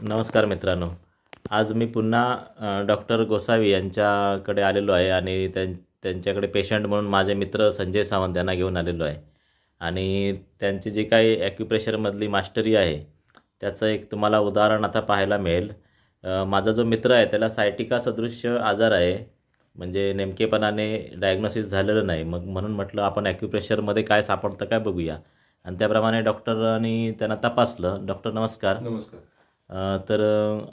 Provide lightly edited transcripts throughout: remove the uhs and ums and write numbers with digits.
नमस्कार मित्रांनो. आज मी पुन्हा डॉक्टर गोसावी यांच्याकडे आलेलो आहे आणि त्यांच्याकडे पेशंट म्हणून माझे मित्र संजय सावंत यांना घेऊन आलेलो आहे. आणि त्यांची जी काही ॲक्युप्रेशरमधली मास्टरी आहे त्याचं एक तुम्हाला उदाहरण आता पाहायला मिळेल. माझा जो मित्र आहे त्याला सायटिका सदृश्य आजार आहे, म्हणजे नेमकेपणाने डायग्नोसिस झालेलं नाही. म्हणून म्हटलं आपण ॲक्युप्रेशरमध्ये काय सापडतं काय बघूया. आणि त्याप्रमाणे डॉक्टरांनी त्यांना तपासलं. डॉक्टर नमस्कार. नमस्कार. तर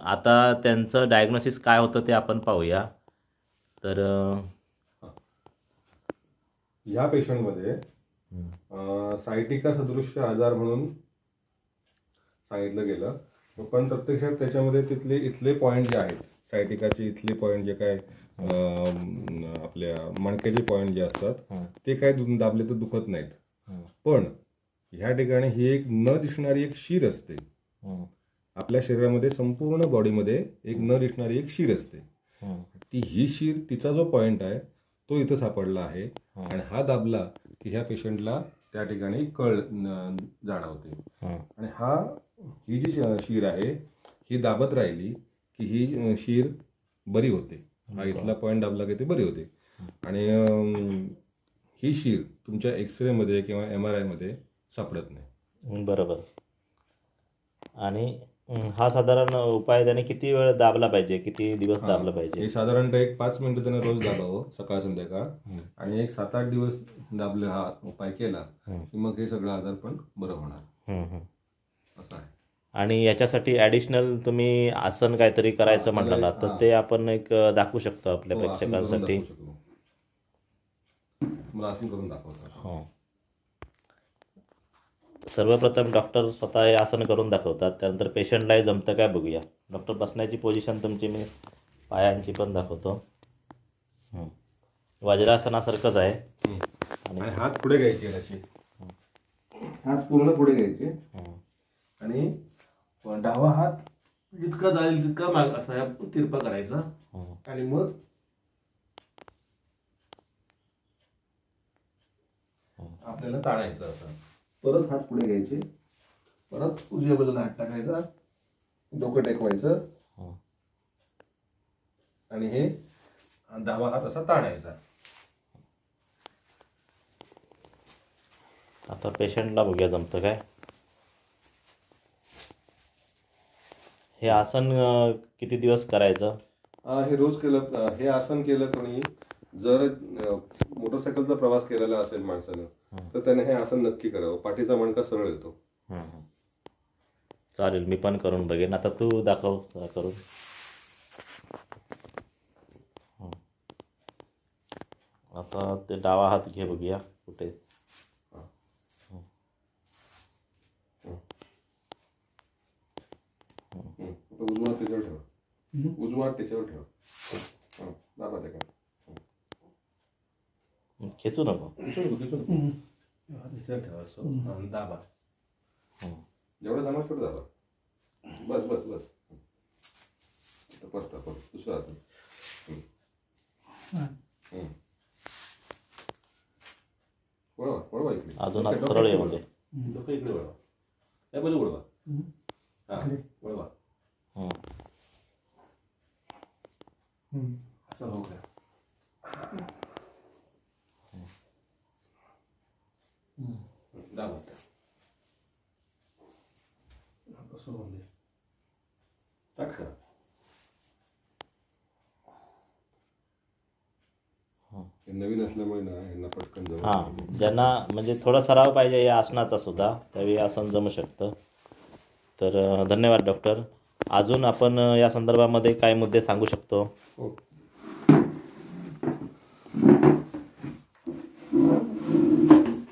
आता त्यांचं डायग्नोसिस काय होतं ते आपण पाहूया. तर या पेशंटमध्ये सायटिका सदृश्य आजार म्हणून सांगितलं गेलं, पण प्रत्यक्षात त्याच्यामध्ये इथले पॉईंट जे आहेत, सायटिकाचे इथले पॉईंट जे काय आपल्या मणक्याचे पॉईंट जे असतात ते काय दाबले तर दुखत नाहीत. पण ह्या ठिकाणी ही एक न दिसणारी एक शीर असते. आपल्या शरीरामध्ये संपूर्ण बॉडीमध्ये एक न दिसणारी एक शीर असते. ही हीर तिचा जो पॉइंट आहे तो इथं सापडला आहे. आणि हा दाबला की ह्या पेशंटला त्या ठिकाणी कळ जाणवते. आणि ही जी शीर आहे ही दाबत राहिली की ही शीर बरी होते. हा इथला पॉइंट दाबला की ते बरी होते. आणि ही शीर तुमच्या एक्सरे मध्ये किंवा MRI मध्ये सापडत नाही. बरोबर. आणि हा साधारण उपाय त्याने किती वेळ दाबला पाहिजे, किती दिवस दाबला पाहिजे? हे साधारणतः एक 5 मिनिटं त्याने रोज दाबावं, सकाळ संध्याकाळ. आणि एक 7-8 दिवस दाबले हा उपाय केला की मग हे सगळं आजार पण बरं होणार असं आहे. आणि याच्यासाठी ॲडिशनल तुम्ही आसन काहीतरी करायचं म्हटलं तर ते आपण एक दाखवू शकतो आपल्या प्रेक्षकांसाठी. मला आसन करून दाखवतो. हो. सर्वप्रथम डॉक्टर स्वतः हे आसन करून दाखवतात, त्यानंतर पेशंटलाही जमतं काय बघूया. डॉक्टर बसण्याची पोझिशन तुमची मी पायांची पण दाखवतो. वज्रासनासारखंच आहे. आणि हात पुढे घ्यायचे, असे हात पूर्ण पुढे घ्यायचे. आणि डावा हात जितका जाईल तितका माग असा तिरपा करायचा. आणि मग आपल्याला ताणायचं असं. परत हात पुढे घ्यायचे, परत उजव्या बाजूला हात टाकायचा, डोकं टेकवायचं आणि हे डावा हात असा ताणायचा. आता पेशंटला बघूया जमतं काय. हे आसन किती दिवस करायचं? हे रोज केलं. हे आसन केलं कोणी जर मोटरसायकलचा प्रवास केलेला असेल माणसानं तर त्याने हे आसन नक्की करावं. पाठीचा मणका सरळ येतो. चालेल, मी पण करून बघेन. आता तू दाखव करून. आता ते डावा हात घे, बघूया कुठे. उजवा त्याच्यावर ठेवा. उजवा त्याच्यावर ठेवा. दाबा त्या काय खेचू नको. त्याच्यावर ठेवा असं. दाबा. जेवढं जमा तेवढं दाबा. बस बस बस. परत दुसरा हात. वळवा वळवा इकडे. अजून हात सरळ येऊ दे. डोकं इकडे वळवा. त्या बाजू वळवा. वळवा. असं हो का. दाबा. कसं होऊन दे. टाका. नवीन असल्यामुळे ना यांना पटकन जमतं. ज्यांना म्हणजे थोडा सराव पाहिजे या आसनाचा सुद्धा, त्यावेळी आसन जमू शकतं. तर धन्यवाद डॉक्टर. अजून आपण या संदर्भामध्ये काय मुद्दे सांगू शकतो?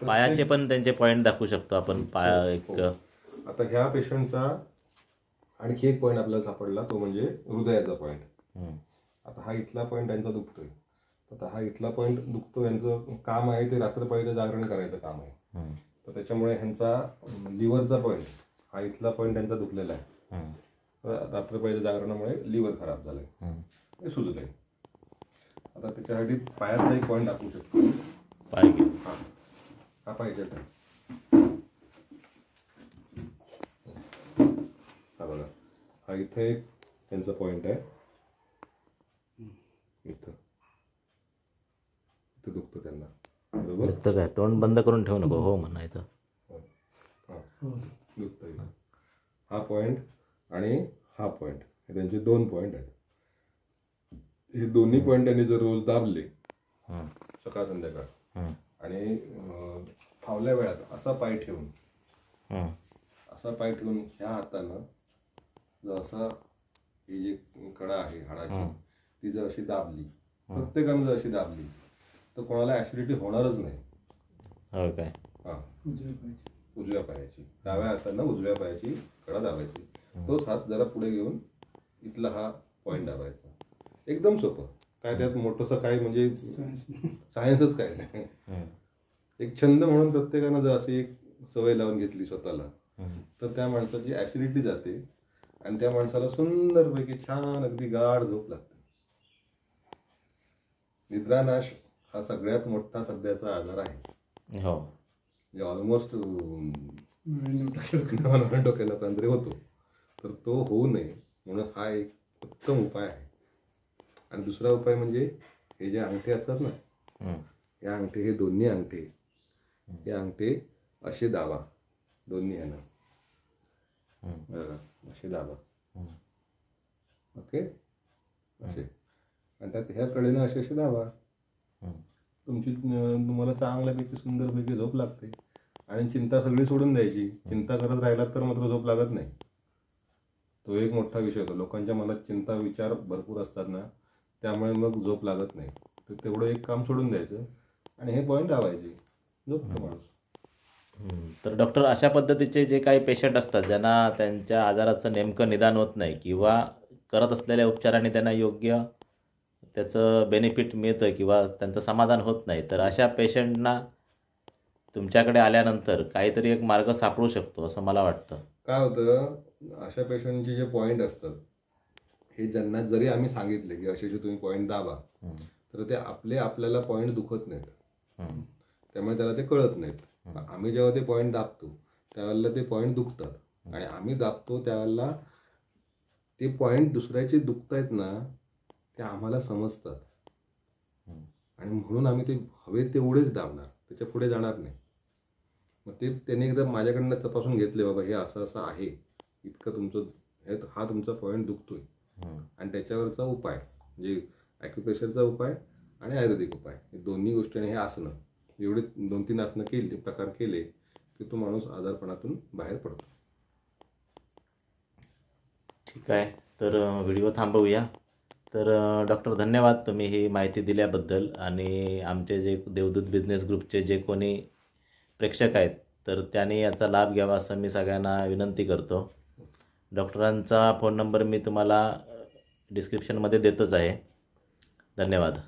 पायाचे पण त्यांचे पॉईंट दाखवू शकतो आपण. पाया एक आता ह्या पेशंटचा आणखी एक पॉईंट आपल्याला सापडला, तो म्हणजे हृदयाचा पॉईंट. आता हा इथला पॉईंट त्यांचा दुखतोय. आता हा इथला पॉईंट दुखतो, यांचं काम आहे ते रात्रपाळीचं जागरण करायचं काम आहे. तर त्याच्यामुळे ह्यांचा लिव्हरचा पॉईंट, हा इथला पॉईंट त्यांचा दुखलेला आहे. रात्रपाळीच्या जागरणामुळे लिव्हर खराब झालंय, हे सुजलंय. आता त्याच्यासाठी पायाचा एक पॉईंट दाखवू शकतो. पाय घे. हा पाहिजे. हा बघा, हा इथं एक त्यांचा पॉइंट आहे, इथं इथं दुखतं त्यांना, बरोबर. दुखतं काय? तोंड बंद करून ठेवू नको, हो म्हणायचं. हां दुखतं इथं. हा पॉइंट आणि हा पॉइंट, हे त्यांचे 2 पॉइंट आहेत. हे दोन्ही पॉइंट त्यांनी जर रोज दाबले सकाळ संध्याकाळ आणि फावल्या वेळात असा पाय ठेवून ह्या हातानं जर असा ही जी कडा आहे हाडाची ती जर अशी दाबली, प्रत्येकानं जर अशी दाबली तर कोणाला ऍसिडिटी होणारच नाही. हो काय? हा उजव्या पायाची, डाव्या हातानं उजव्या पायाची कडा दाबायची, तोच हात जरा पुढे घेऊन इथला हा पॉइंट दाबायचा. एकदम सोपं, काय त्यात मोठंसं काय म्हणजे सायन्सच काय नाही. एक छंद म्हणून प्रत्येकानं जर अशी एक सवय लावून घेतली स्वतःला तर त्या माणसाची ऍसिडिटी जाते आणि त्या माणसाला सुंदरपैकी छान अगदी गाढ झोप लागते. निद्रानाश हा सगळ्यात मोठा सध्याचा आजार आहे. हो, म्हणजे ऑलमोस्ट 99% लोकांकडे होतो. तर तो होऊ नये म्हणून हा एक उत्तम उपाय आहे. आणि दुसरा उपाय म्हणजे हे जे अंगठे असतात ना, या अंगठे, हे दोन्ही अंगठे, हे अंगठे असे दाबा दोन्ही ह्यानं, असे दाबा, ओके, असे. आणि त्यात ह्या कडेनं असे असे दाबा. तुम्हाला चांगल्यापैकी सुंदरपैकी झोप लागते आणि चिंता सगळी सोडून द्यायची. चिंता करत राहिलात तर मात्र झोप लागत नाही. तो एक मोठा विषय होतो. लोकांच्या मनात चिंता विचार भरपूर असतात ना, त्यामुळे मग झोप लागत नाही. तर तेवढं एक काम सोडून द्यायचं आणि हे पॉईंट लावायचे, झोपतो माणूस. तर डॉक्टर, अशा पद्धतीचे जे काही पेशंट असतात ज्यांना त्यांच्या आजाराचं नेमकं निदान होत नाही किंवा करत असलेल्या उपचाराने त्यांना योग्य त्याचं बेनिफिट मिळतं किंवा त्यांचं समाधान होत नाही, तर अशा पेशंटना तुमच्याकडे आल्यानंतर काहीतरी एक मार्ग सापडू शकतो असं मला वाटतं. काय होतं, अशा पेशंटचे जे पॉईंट असतात हे ज्यांना जरी आम्ही सांगितले की असे तुम्ही पॉईंट दाबा, तर ते आपल्याला पॉईंट दुखत नाहीत, त्यामुळे त्याला ते कळत नाहीत. आम्ही जेव्हा ते पॉईंट दाबतो त्यावेळेला ते पॉईंट दुखतात आणि आम्ही दाबतो त्यावेळेला ते पॉईंट दुसऱ्याचे दुखतायत ना, ते आम्हाला समजतात आणि म्हणून आम्ही ते हवे तेवढेच दाबणार, त्याच्या पुढे जाणार नाही. मग ते त्यांनी एकदा माझ्याकडनं तपासून घेतले, बाबा हे असं असं आहे, इतकं तुमचं हा तुमचा पॉईंट दुखतोय आणि त्याच्यावरचा उपाय म्हणजे ॲक्युप्रेशरचा उपाय आणि आयुर्वेदिक उपाय, हे दोन्ही गोष्टी आणि हे आसनं, एवढे 2-3 आसनं केली, प्रकार केले की तो माणूस आजारपणातून बाहेर पडतो. ठीक आहे, तर व्हिडिओ थांबवूया. तर डॉक्टर, धन्यवाद तुम्ही ही माहिती दिल्याबद्दल. आणि आमचे जे देवदूत बिझनेस ग्रुपचे जे कोणी प्रेक्षक आहेत तर त्यांनी याचा लाभ घ्यावा असं मी सगळ्यांना विनंती करतो. डॉक्टरांचा फोन नंबर मी तुम्हाला डिस्क्रिप्शनमध्ये देतच आहे. धन्यवाद.